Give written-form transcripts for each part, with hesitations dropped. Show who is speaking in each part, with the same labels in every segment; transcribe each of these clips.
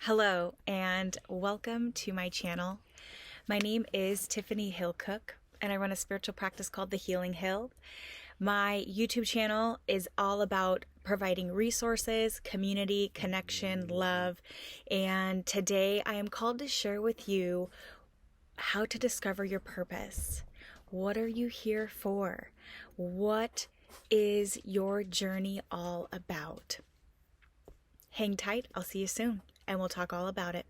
Speaker 1: Hello and welcome to my channel. My name is Tiffany Hillcook and I run a spiritual practice called The Healing Hill. My YouTube channel is all about providing resources, community, connection, love, and today I am called to share with you how to discover your purpose. What are you here for? What is your journey all about? Hang tight, I'll see you soon, and we'll talk all about it.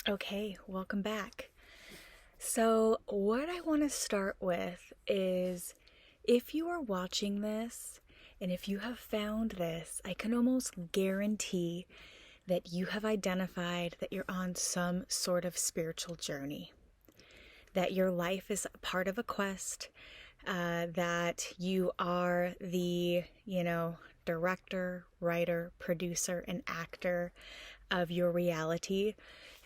Speaker 1: Okay, welcome back. So what I want to start with is, if you are watching this and if you have found this, I can almost guarantee that you have identified that you're on some sort of spiritual journey, that your life is part of a quest, that you are the, director, writer, producer, and actor of your reality.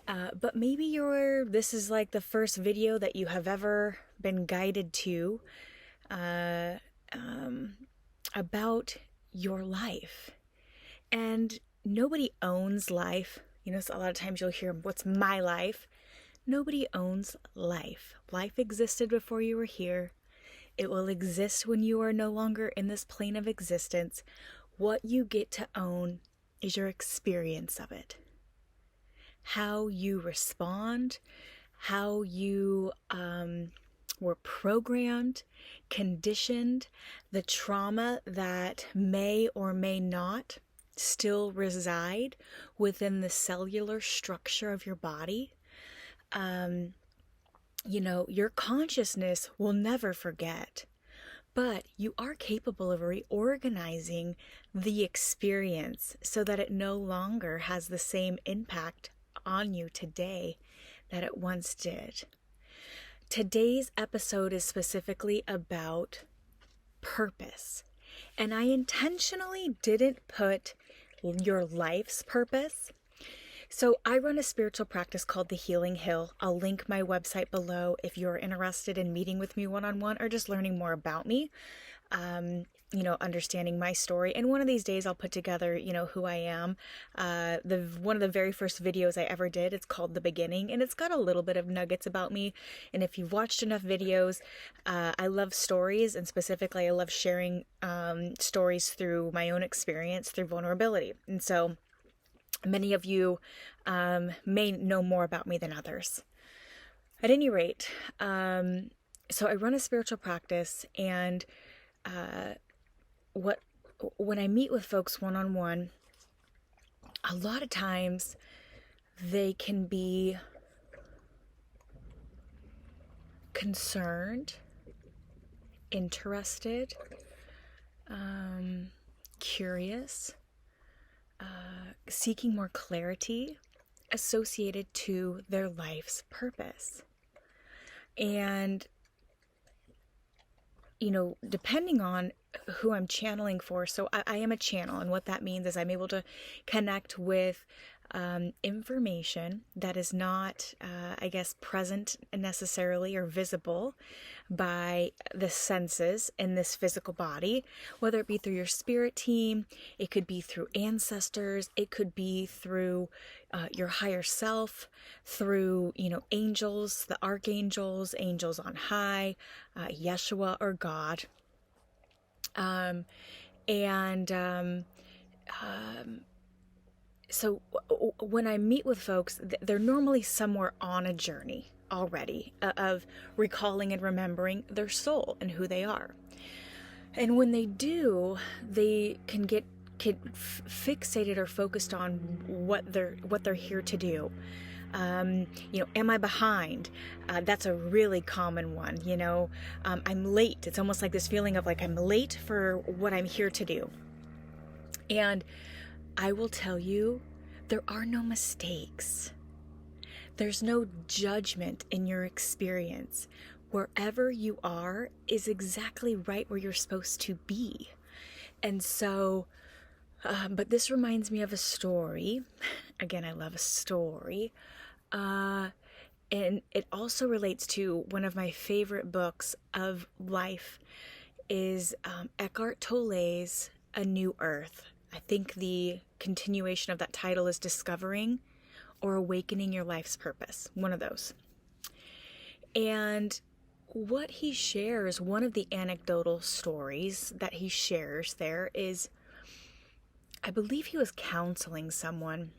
Speaker 1: But maybe this is like the first video that you have ever been guided to about your life. And nobody owns life. So a lot of times you'll hear, what's my life? Nobody owns life. Life existed before you were here. It will exist when you are no longer in this plane of existence. What you get to own is your experience of it. How you respond, how you were programmed, conditioned, the trauma that may or may not still reside within the cellular structure of your body. Your consciousness will never forget, but you are capable of reorganizing the experience so that it no longer has the same impact on you today that it once did. Today's episode is specifically about purpose, and I intentionally didn't put your life's purpose. So I run a spiritual practice called The Healing Hill. I'll link my website below if you're interested in meeting with me one-on-one or just learning more about me. Understanding my story. And one of these days I'll put together, who I am. One of the very first videos I ever did, it's called The Beginning, and it's got a little bit of nuggets about me. And if you've watched enough videos, I love stories, and specifically I love sharing stories through my own experience, through vulnerability. And so many of you may know more about me than others. At any rate, so I run a spiritual practice, and when I meet with folks one-on-one, a lot of times they can be concerned, interested, curious, seeking more clarity associated to their life's purpose. And depending on who I'm channeling for, so I am a channel, and what that means is I'm able to connect with information that is not, present necessarily or visible by the senses in this physical body, whether it be through your spirit team, it could be through ancestors, it could be through your higher self, through, angels, the archangels, angels on high, Yeshua or God. So when I meet with folks, they're normally somewhere on a journey already of recalling and remembering their soul and who they are. And when they do, they can get fixated or focused on what they're here to do. Am I behind? That's a really common one. I'm late. It's almost like this feeling of like I'm late for what I'm here to do. And I will tell you, there are no mistakes. There's no judgment in your experience. Wherever you are is exactly right where you're supposed to be. And so But this reminds me of a story. Again, I love a story. And it also relates to one of my favorite books of life is Eckhart Tolle's A New Earth. I think the continuation of that title is Discovering or Awakening Your Life's Purpose. One of those. And what he shares, one of the anecdotal stories that he shares there is, I believe he was counseling someone.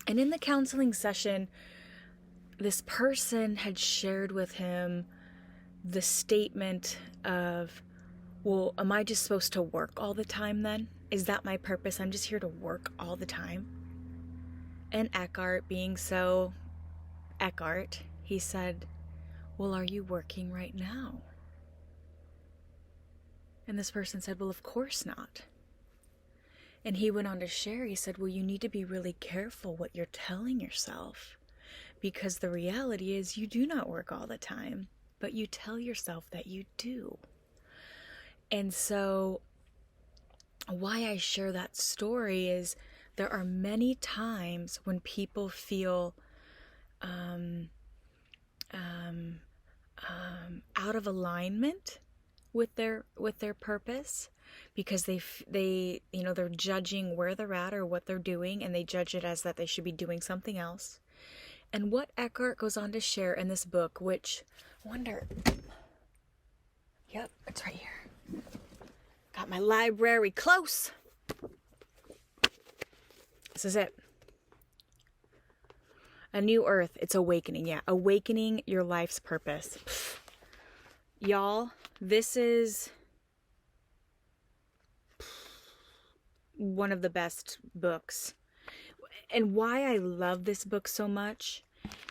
Speaker 1: And in the counseling session, this person had shared with him the statement of, well, am I just supposed to work all the time then? Is that my purpose? I'm just here to work all the time. And Eckhart, being so Eckhart, he said, well, are you working right now? And this person said, well, of course not. And he went on to share, he said, well, you need to be really careful what you're telling yourself, because the reality is you do not work all the time, but you tell yourself that you do. And so why I share that story is there are many times when people feel out of alignment with their purpose, because they they're judging where they're at or what they're doing, and they judge it as that they should be doing something else. And what Eckhart goes on to share in this book, which I wonder, yep, it's right here. Got my library close. This is it. A New Earth. It's awakening. Yeah, awakening your life's purpose. Y'all, this is one of the best books. And why I love this book so much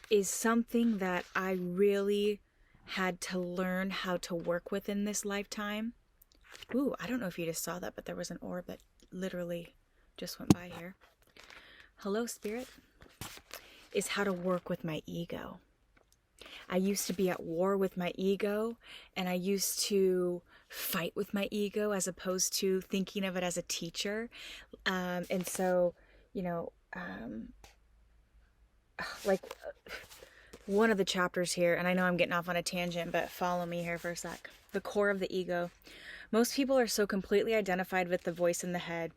Speaker 1: is something that I really had to learn how to work with in this lifetime. Ooh, I don't know if you just saw that, but there was an orb that literally just went by here. Hello, Spirit. Is how to work with my ego. I used to be at war with my ego, and I used to fight with my ego as opposed to thinking of it as a teacher. And so, like one of the chapters here, and I know I'm getting off on a tangent, but follow me here for a sec. The core of the ego. Most people are so completely identified with the voice in the head,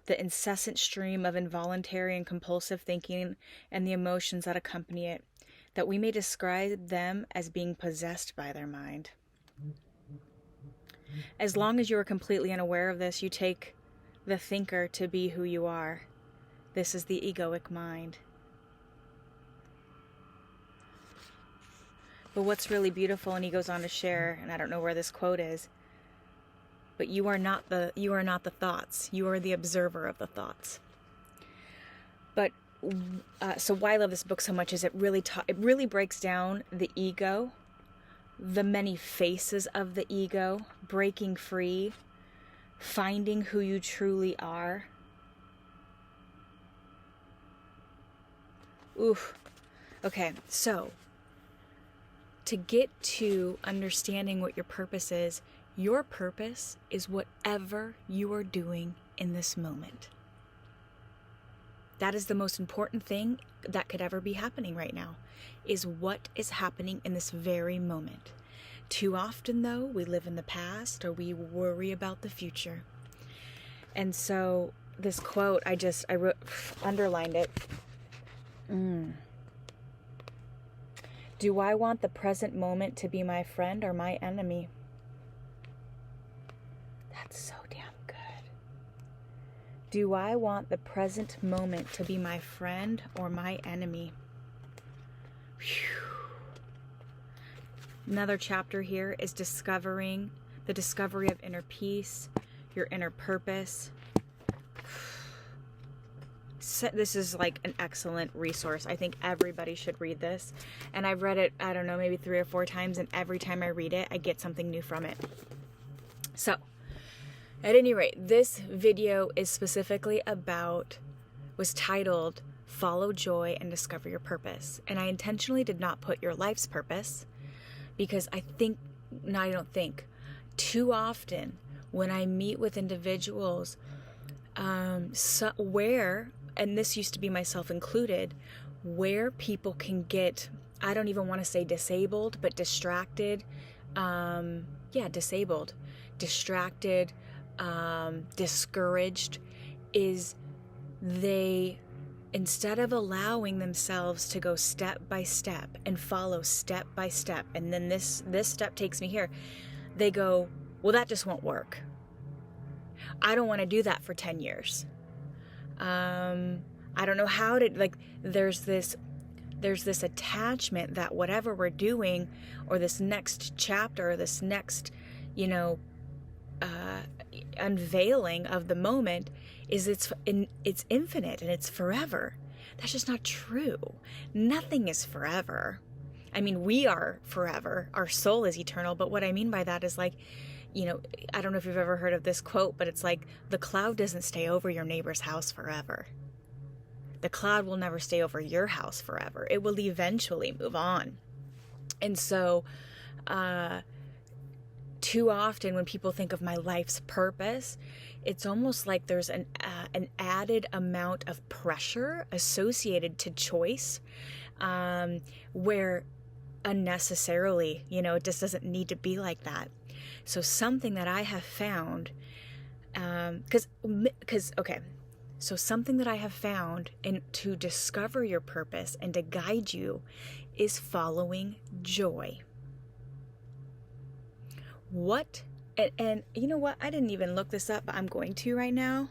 Speaker 1: the incessant stream of involuntary and compulsive thinking and the emotions that accompany it, that we may describe them as being possessed by their mind. As long as you are completely unaware of this, you take the thinker to be who you are. This is the egoic mind. But what's really beautiful, and he goes on to share, and I don't know where this quote is, but you are not the thoughts. You are the observer of the thoughts. But so why I love this book so much is it really breaks down the ego, the many faces of the ego, breaking free, finding who you truly are. Oof. Okay, so to get to understanding what your purpose is whatever you are doing in this moment. That is the most important thing that could ever be happening right now, is what is happening in this very moment. Too often, though, we live in the past or we worry about the future. And so this quote, I underlined it. Do I want the present moment to be my friend or my enemy? That's so damn good. Do I want the present moment to be my friend or my enemy? Whew. Another chapter here is the discovery of inner peace, your inner purpose. This is like an excellent resource. I think everybody should read this. And I've read it, I don't know, maybe 3 or 4 times, and every time I read it, I get something new from it. So, at any rate, this video is was titled Follow Joy and Discover Your Purpose. And I intentionally did not put your life's purpose, because too often when I meet with individuals, where, and this used to be myself included, where people can get, I don't even want to say disabled, but distracted. Disabled, distracted, discouraged, is they, instead of allowing themselves to go step by step and follow step by step, and then this step takes me here, they go, well, that just won't work. I don't want to do that for 10 years. I don't know how to, like, there's this attachment that whatever we're doing, or this next chapter, or this next, unveiling of the moment, is it's infinite and it's forever. That's just not true. Nothing is forever. I mean, we are forever. Our soul is eternal. But what I mean by that is, like, I don't know if you've ever heard of this quote, but it's like, the cloud doesn't stay over your neighbor's house forever. The cloud will never stay over your house forever. It will eventually move on. And so, too often when people think of my life's purpose, it's almost like there's an added amount of pressure associated to choice, where unnecessarily, it just doesn't need to be like that. So something that I have found, so something that I have found to discover your purpose and to guide you is following joy. And you know what? I didn't even look this up, but I'm going to right now.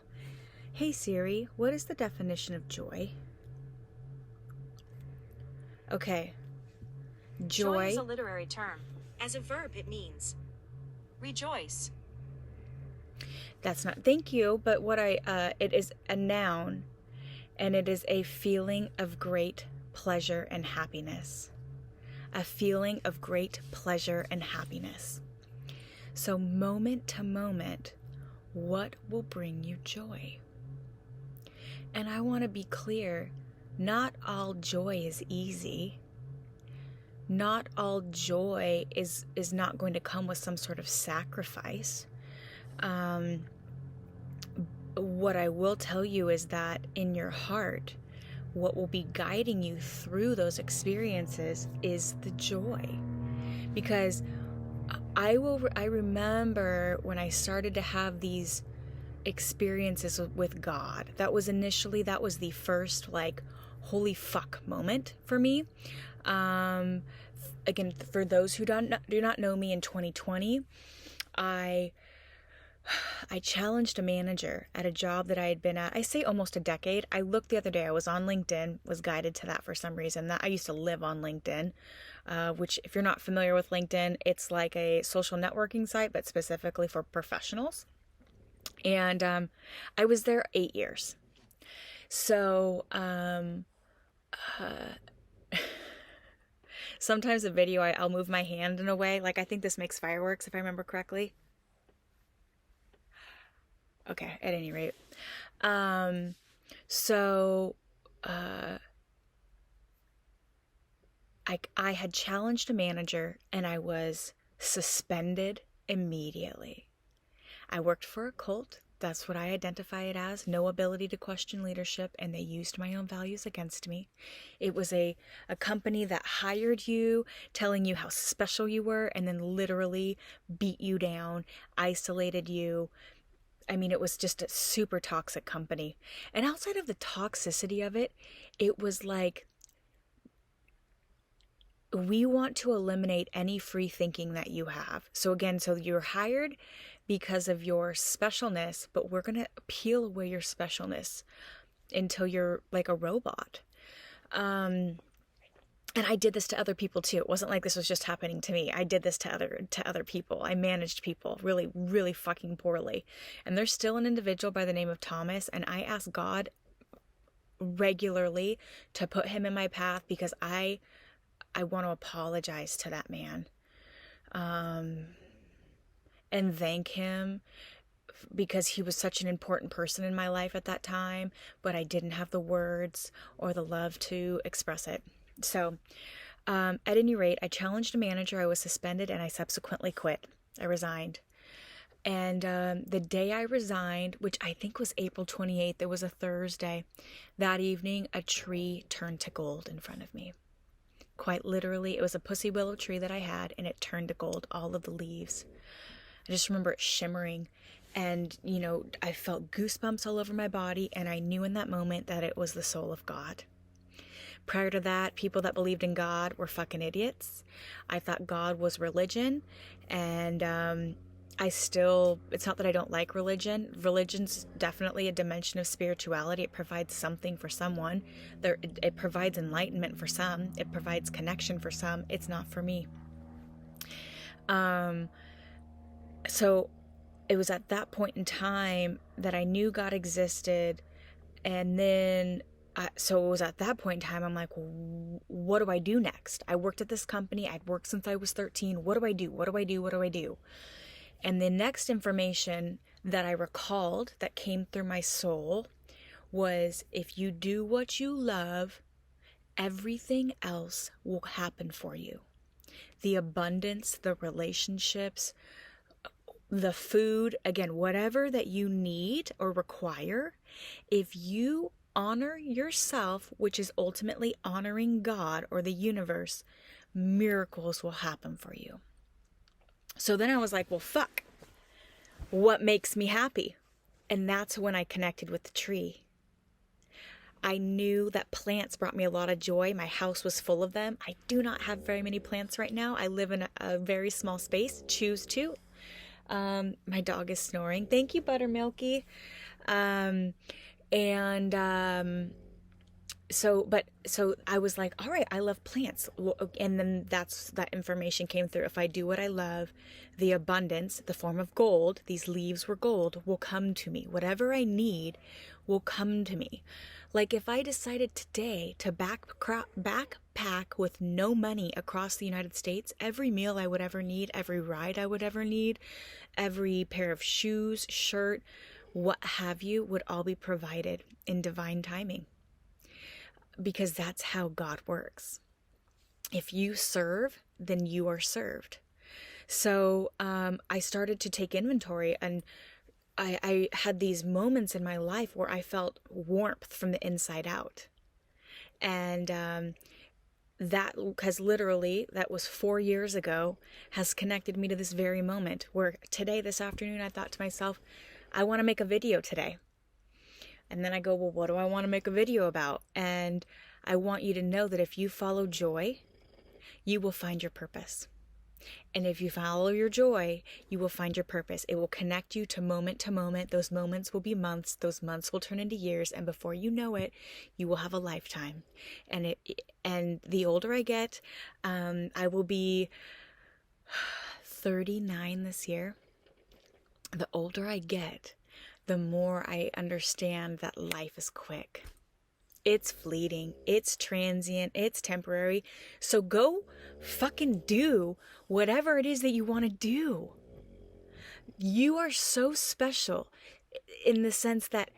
Speaker 1: Hey Siri, what is the definition of joy? Okay.
Speaker 2: Joy is a literary term. As a verb, it means rejoice.
Speaker 1: That's not, thank you, but it is a noun, and it is a feeling of great pleasure and happiness. A feeling of great pleasure and happiness. So moment to moment, what will bring you joy? And I want to be clear, not all joy is easy. Not all joy is not going to come with some sort of sacrifice. What I will tell you is that in your heart, what will be guiding you through those experiences is the joy. Because I remember when I started to have these experiences with God, that was the first, like, holy fuck moment for me. Again, for those who do not know me, in 2020, I challenged a manager at a job that I had been at, I say almost a decade. I looked the other day, I was on LinkedIn, was guided to that for some reason. That I used to live on LinkedIn, which, if you're not familiar with LinkedIn, it's like a social networking site, but specifically for professionals. And I was there 8 years. So sometimes a video, I'll move my hand in a way, like I think this makes fireworks, if I remember correctly. Okay, at any rate. I had challenged a manager and I was suspended immediately. I worked for a cult. That's what I identify it as. No ability to question leadership, and they used my own values against me. It was a company that hired you, telling you how special you were, and then literally beat you down, isolated you. I mean, it was just a super toxic company. And outside of the toxicity of it, it was like, we want to eliminate any free thinking that you have. So again, you're hired because of your specialness, but we're going to peel away your specialness until you're like a robot. And I did this to other people too. It wasn't like this was just happening to me. I did this to other people. I managed people really, really fucking poorly. And there's still an individual by the name of Thomas, and I ask God regularly to put him in my path, because I want to apologize to that man. And thank him, because he was such an important person in my life at that time, but I didn't have the words or the love to express it. So, at any rate, I challenged a manager, I was suspended, and I subsequently quit. I resigned. And the day I resigned, which I think was April 28th, it was a Thursday, that evening, a tree turned to gold in front of me. Quite literally, it was a pussy willow tree that I had, and it turned to gold, all of the leaves. I just remember it shimmering, and, you know, I felt goosebumps all over my body, and I knew in that moment that it was the soul of God. Prior to that, people that believed in God were fucking idiots. I thought God was religion, and it's not that I don't like religion. Religion's definitely a dimension of spirituality. It provides something for someone. It provides enlightenment for some. It provides connection for some. It's not for me. So it was at that point in time that I knew God existed. And then, so it was at that point in time, I'm like, what do I do next? I worked at this company. I'd worked since I was 13. What do I do? What do I do? What do I do? And the next information that I recalled that came through my soul was, if you do what you love, everything else will happen for you. The abundance, the relationships, the food, again, whatever that you need or require, if you honor yourself, which is ultimately honoring God or the universe, miracles will happen for you. So then I was like, well, fuck, what makes me happy? And that's when I connected with the tree. I knew that plants brought me a lot of joy. My house was full of them. I do not have very many plants right now. I live in a very small space, choose to. My dog is snoring. Thank you, Buttermilky. So I was like, all right, I love plants. And then that information came through. If I do what I love, the abundance, the form of gold, these leaves were gold, will come to me. Whatever I need will come to me. Like if I decided today to backpack with no money across the United States, every meal I would ever need, every ride I would ever need, every pair of shoes, shirt, what have you, would all be provided in divine timing. Because that's how God works. If you serve, then you are served. So I started to take inventory, and I had these moments in my life where I felt warmth from the inside out. And that has literally, that was 4 years ago, has connected me to this very moment where today, this afternoon, I thought to myself, I want to make a video today. And then I go, well, what do I want to make a video about? And I want you to know that if you follow joy, you will find your purpose. And if you follow your joy, you will find your purpose. It will connect you to moment. Those moments will be months. Those months will turn into years. And before you know it, you will have a lifetime. And the older I get, I will be 39 this year. The older I get, the more I understand that life is quick. It's fleeting, it's transient, it's temporary. So go fucking do whatever it is that you want to do. You are so special in the sense that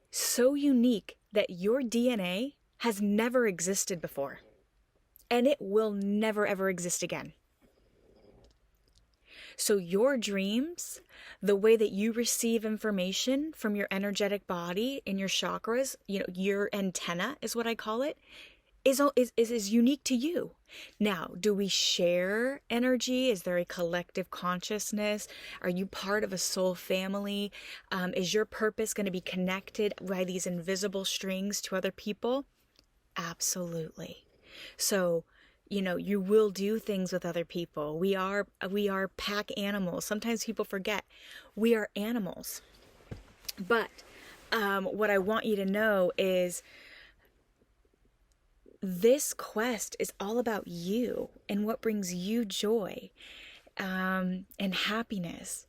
Speaker 1: so unique that your DNA has never existed before. And it will never ever exist again. So your dreams, the way that you receive information from your energetic body in your chakras, your antenna is what I call it, is unique to you. Now, do we share energy? Is there a collective consciousness? Are you part of a soul family? Is your purpose going to be connected by these invisible strings to other people? Absolutely. So, you will do things with other people. We are pack animals. Sometimes people forget we are animals. But what I want you to know is this quest is all about you and what brings you joy and happiness.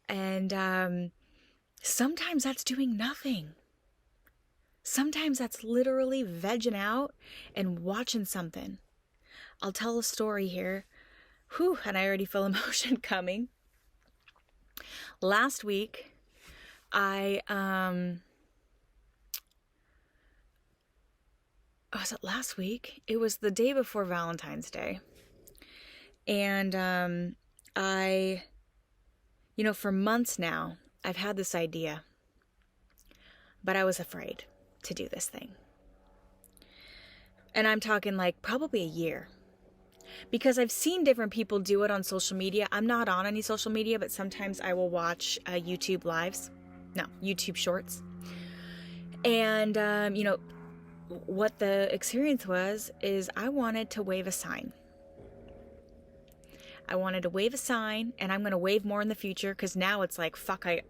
Speaker 1: And sometimes that's doing nothing. Sometimes that's literally vegging out and watching something. I'll tell a story here. And I already feel emotion coming. Last week, was it last week? It was the day before Valentine's Day. And I For months now, I've had this idea, but I was afraid to do this thing. And I'm talking like probably a year. Because I've seen different people do it on social media. I'm not on any social media, but sometimes I will watch YouTube shorts. And, what the experience was is I wanted to wave a sign. I wanted to wave a sign, and I'm going to wave more in the future because now it's like, fuck, I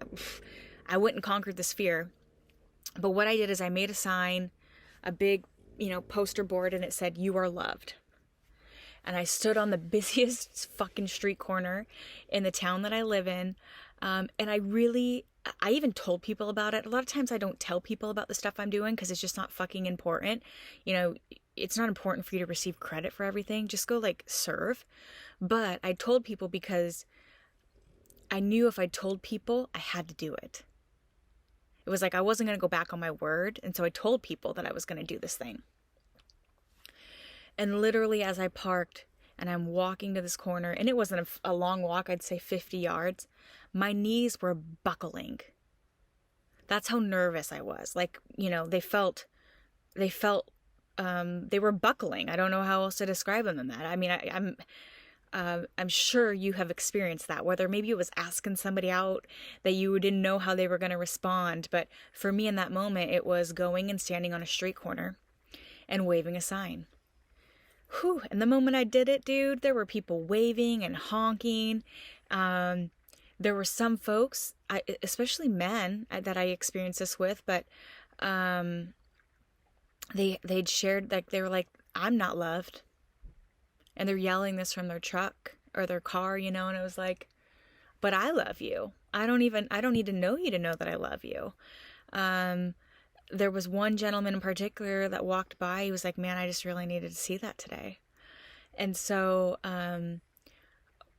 Speaker 1: went and conquered this fear. But what I did is I made a sign, a big, poster board, and it said, "You are loved." And I stood on the busiest fucking street corner in the town that I live in. And I even told people about it. A lot of times I don't tell people about the stuff I'm doing because it's just not fucking important. It's not important for you to receive credit for everything. Just go serve. But I told people because I knew if I told people, I had to do it. It was like I wasn't going to go back on my word. And so I told people that I was going to do this thing. And literally as I parked and I'm walking to this corner, and it wasn't a long walk, I'd say 50 yards, my knees were buckling. That's how nervous I was. They were buckling. I don't know how else to describe them than that. I mean, I'm sure you have experienced that, whether maybe it was asking somebody out that you didn't know how they were going to respond. But for me in that moment, it was going and standing on a street corner and waving a sign. Whew. And the moment I did it, dude, there were people waving and honking. There were some folks, especially men, that I experienced this with, but they'd shared, they were like, "I'm not loved." And they're yelling this from their truck or their car, and it was like, "But I love you. I don't need to know you to know that I love you." There was one gentleman in particular that walked by. He was like, "Man, I just really needed to see that today." And so,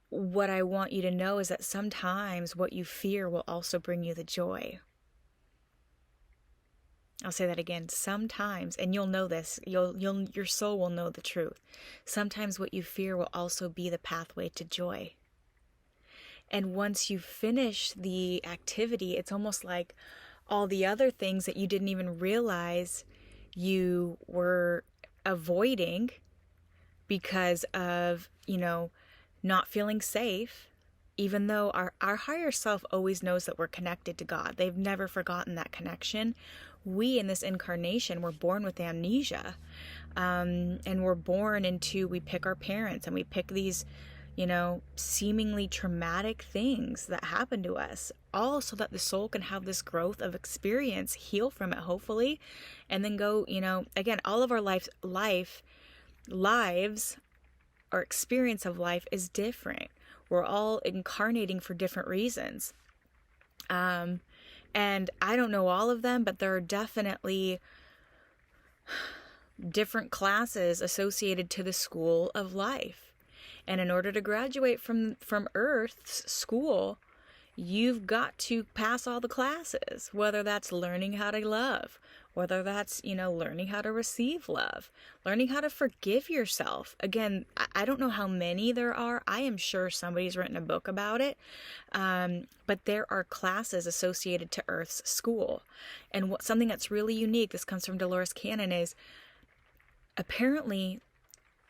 Speaker 1: what I want you to know is that sometimes what you fear will also bring you the joy. I'll say that again. Sometimes, and you'll know this, your soul will know the truth. Sometimes what you fear will also be the pathway to joy. And once you finish the activity, it's almost like all the other things that you didn't even realize you were avoiding because of, not feeling safe, even though our higher self always knows that we're connected to God. They've never forgotten that connection. We in this incarnation were born with amnesia. And we pick our parents and we pick these, seemingly traumatic things that happen to us, all so that the soul can have this growth of experience, heal from it, hopefully, and then go, again, all of our lives, our experience of life is different. We're all incarnating for different reasons. And I don't know all of them, but there are definitely different classes associated to the school of life. And in order to graduate from Earth's school, you've got to pass all the classes, whether that's learning how to love, whether that's, learning how to receive love, learning how to forgive yourself. Again, I don't know how many there are. I am sure somebody's written a book about it. But there are classes associated to Earth's school. And something that's really unique, this comes from Dolores Cannon, is apparently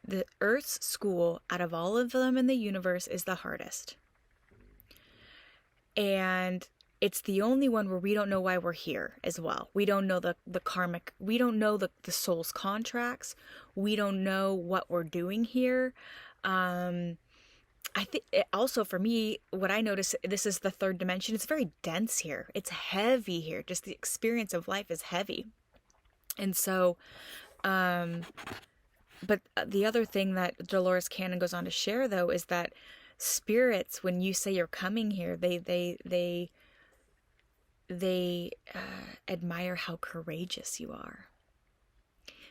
Speaker 1: the Earth's school, out of all of them in the universe, is the hardest. And it's the only one where we don't know why we're here as well. We don't know the karmic, we don't know the soul's contracts. We don't know what we're doing here. I think also for me, what I notice, this is the third dimension. It's very dense here. It's heavy here. Just the experience of life is heavy. And so, but the other thing that Dolores Cannon goes on to share, though, is that spirits, when you say you're coming here, they admire how courageous you are.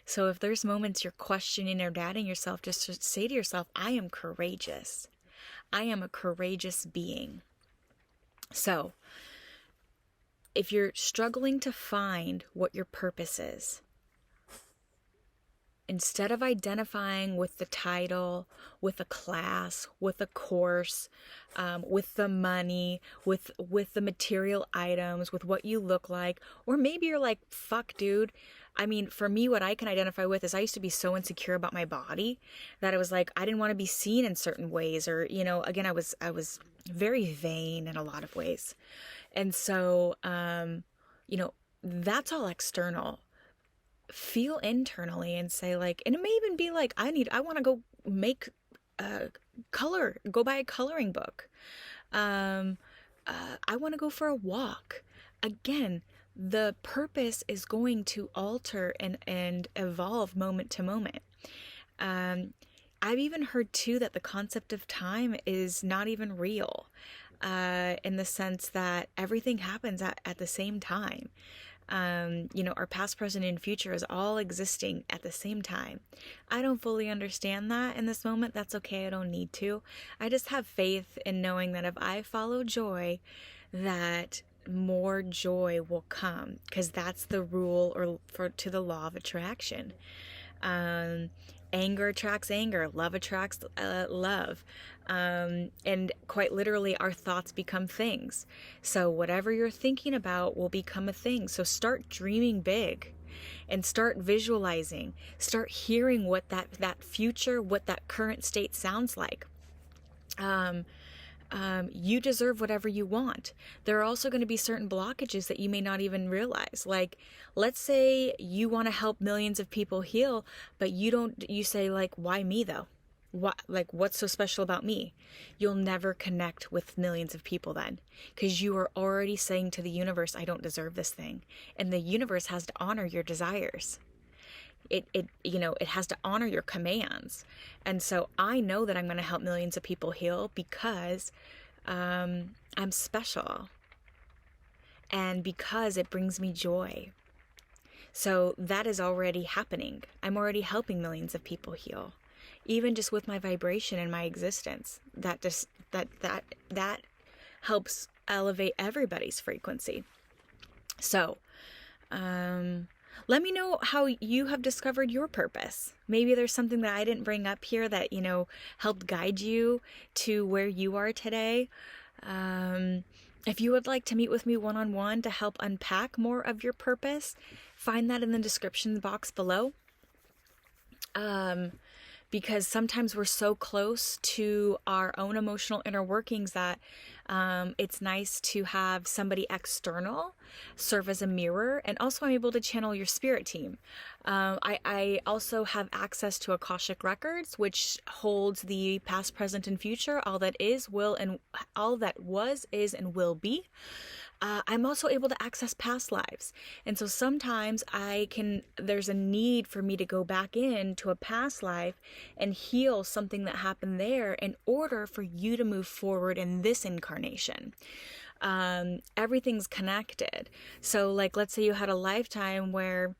Speaker 1: So if there's moments you're questioning or doubting yourself, just say to yourself, "I am courageous. I am a courageous being." So if you're struggling to find what your purpose is, instead of identifying with the title, with a class, with a course, with the money, with the material items, with what you look like, or maybe you're like, fuck, dude. I mean, for me, what I can identify with is I used to be so insecure about my body that it was like I didn't want to be seen in certain ways, or again, I was very vain in a lot of ways, and so that's all external. Feel internally and say, like, and it may even be like, I want to go make go buy a coloring book. I want to go for a walk. Again, the purpose is going to alter and evolve moment to moment. I've even heard too that the concept of time is not even real, in the sense that everything happens at the same time. Our past, present, and future is all existing at the same time. I don't fully understand that in this moment. That's okay. I don't need to. I just have faith in knowing that if I follow joy, that more joy will come, because that's the rule to the law of attraction. Anger attracts anger, love attracts love. And quite literally, our thoughts become things. So whatever you're thinking about will become a thing. So start dreaming big and start visualizing, start hearing what that future, what that current state sounds like. You deserve whatever you want. There are also going to be certain blockages that you may not even realize. Like, let's say you want to help millions of people heal, but you say, like, why me though? What's so special about me? You'll never connect with millions of people then, because you are already saying to the universe, I don't deserve this thing. And the universe has to honor your desires. It has to honor your commands. And so I know that I'm going to help millions of people heal because I'm special, and because it brings me joy. So that is already happening. I'm already helping millions of people heal, even just with my vibration and my existence. That helps elevate everybody's frequency. So let me know how you have discovered your purpose. Maybe there's something that I didn't bring up here that, helped guide you to where you are today. If you would like to meet with me one-on-one to help unpack more of your purpose, find that in the description box below. Because sometimes we're so close to our own emotional inner workings that it's nice to have somebody external serve as a mirror. And also I'm able to channel your spirit team. I also have access to Akashic Records, which holds the past, present, and future, all that was, is, and will be. I'm also able to access past lives. And so sometimes there's a need for me to go back into a past life and heal something that happened there in order for you to move forward in this incarnation. Everything's connected. So like, let's say you had a lifetime where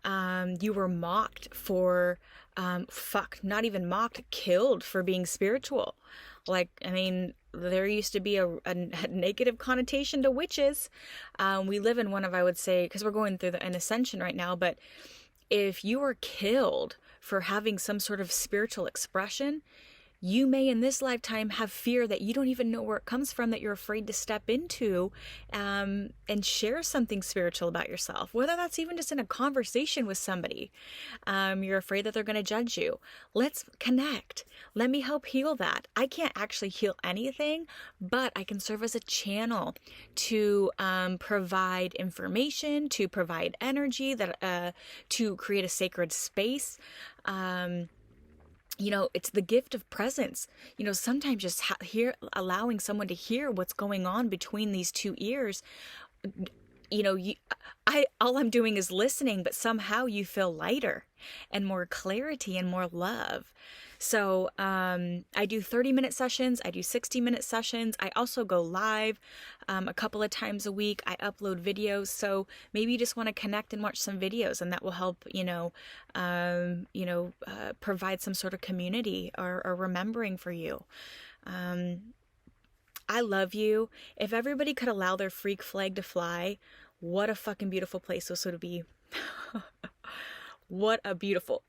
Speaker 1: you were mocked for, not even mocked, killed for being spiritual. Like, I mean, there used to be a negative connotation to witches. We live in one of, I would say, because we're going through an ascension right now, but if you were killed for having some sort of spiritual expression, you may in this lifetime have fear that you don't even know where it comes from, that you're afraid to step into and share something spiritual about yourself, whether that's even just in a conversation with somebody. You're afraid that they're going to judge you. Let's connect. Let me help heal that. I can't actually heal anything, but I can serve as a channel to provide information, to provide energy, to create a sacred space. It's the gift of presence. Sometimes just allowing someone to hear what's going on between these two ears. All I'm doing is listening, but somehow you feel lighter and more clarity and more love. So I do 30-minute sessions. I do 60-minute sessions. I also go live a couple of times a week. I upload videos. So maybe you just want to connect and watch some videos, and that will help, provide some sort of community or remembering for you. I love you. If everybody could allow their freak flag to fly, what a fucking beautiful place this would be. What a beautiful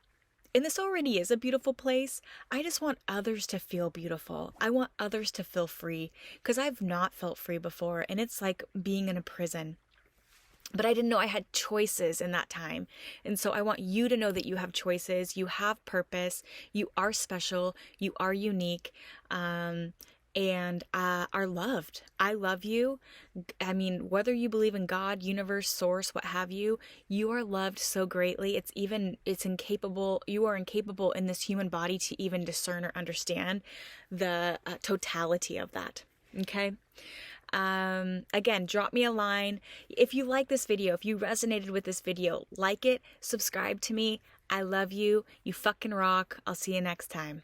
Speaker 1: And this already is a beautiful place. I just want others to feel beautiful. I want others to feel free, because I've not felt free before, and it's like being in a prison. But I didn't know I had choices in that time. And so I want you to know that you have choices, you have purpose, you are special, you are unique, and are loved. I love you. I mean, whether you believe in God, universe, source, what have you, you are loved so greatly. It's incapable, you are incapable in this human body to even discern or understand the totality of that. Okay? Again, drop me a line. If you like this video, if you resonated with this video, like it, subscribe to me. I love you. You fucking rock. I'll see you next time.